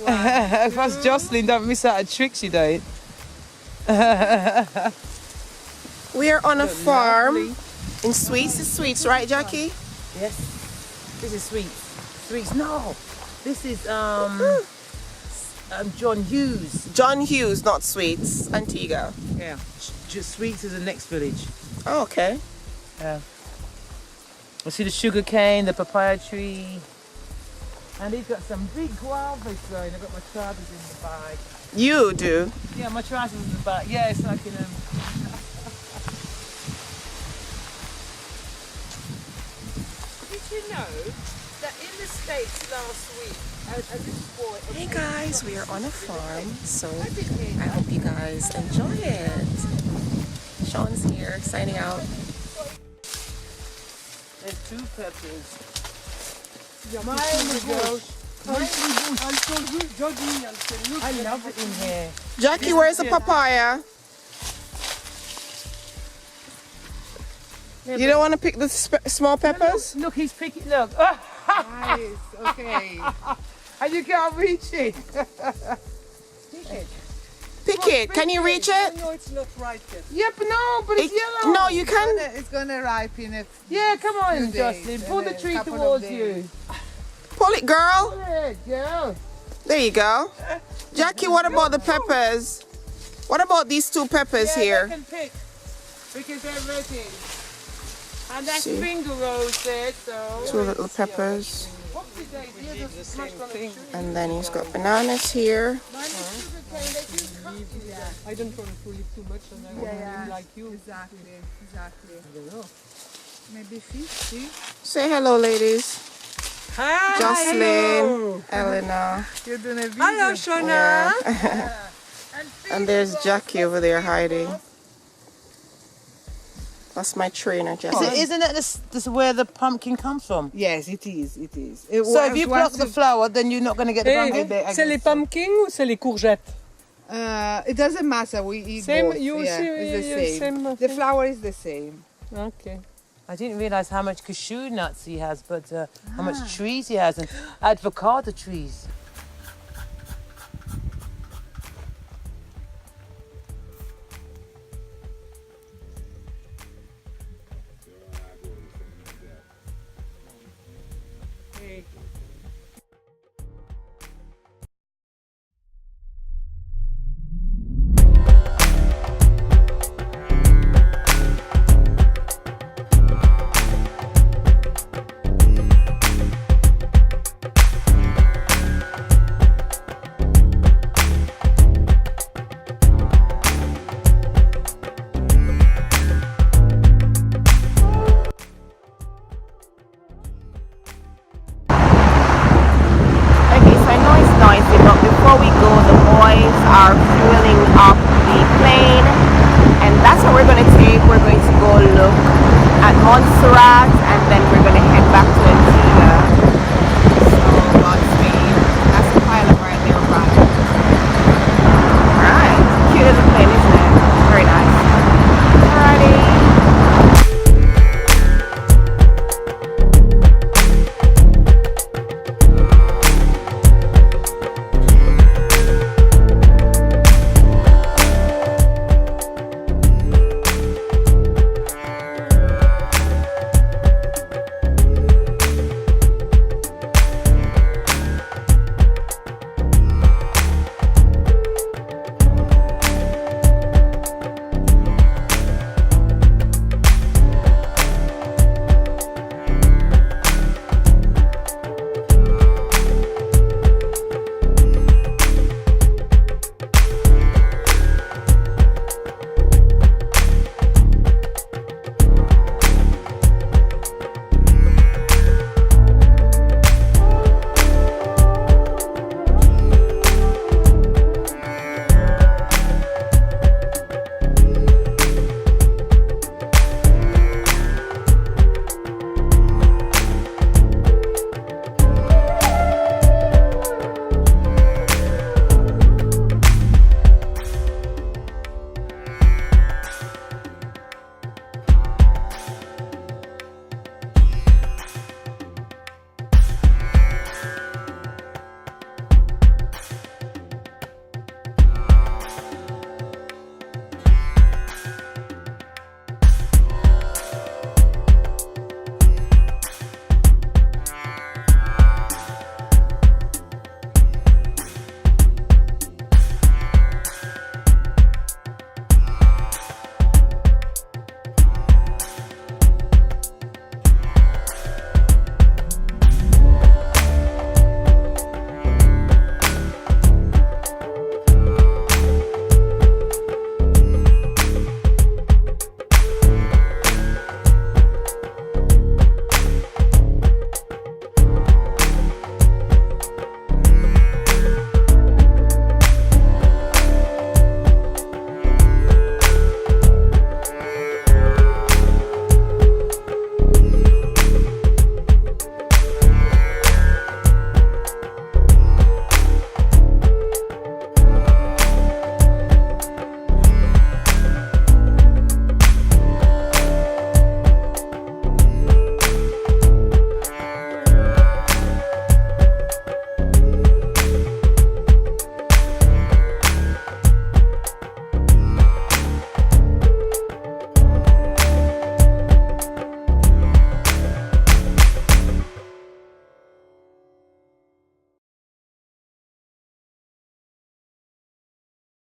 If that's Jocelyn, don't miss out a trick she doing. We are on a farm in Sweets. It's Sweets, right, Jackie? Yes. This is Sweets. Sweets. No. This is John Hughes. John Hughes, not Sweets. Antigua. Yeah. Sweets is the next village. Oh, okay. Yeah. I see the sugar cane, the papaya tree. And he's got some big guavas growing. I've got my trousers in the bag. You do? Yeah, my trousers in the bag. Yeah, it's like in a... Did you know that in the States last week, Hey guys, we are on a farm, so I hope you guys enjoy it. Shaunz here, signing out. There's 2 peppers. I love it in here. Jackie, where's the papaya? You don't want to pick the small peppers? Look, he's picking. Look. Nice, okay. And you can't reach it. Pick it. Can you reach it? No, it's not ripe yet. Yep, no, but it's yellow. No, you can. It's gonna ripen it. Yeah, come on, Few days, Jocelyn. Pull in the a tree couple of towards days. you. Pull it, girl. Pull it, girl. There you go. Jackie, what about the peppers? What about these 2 peppers here? They can pick because they're ready. And that's See. finger rose there, so. 2 little peppers. Whoopsie daisy, yeah, the same thing. And then he's got bananas here. I don't want to pull it too much and I want to like you. Exactly. I don't know. Maybe 50. Say hello, ladies. Hi. Jocelyn, Elena. You're doing a video. Hello, Shauna. Yeah. And there's Jackie over there hiding. That's my trainer, Jackie. Isn't that this where the pumpkin comes from? Yes, it is. It is. So if you pluck the flower, then you're not going to get the pumpkin. C'est les pumpkins ou c'est les courgettes? It doesn't matter. We eat Same, both. you yeah, see, it's the yeah, same. same The flower is the same. Okay. I didn't realize how much cashew nuts he has, but how much trees he has, and avocado trees.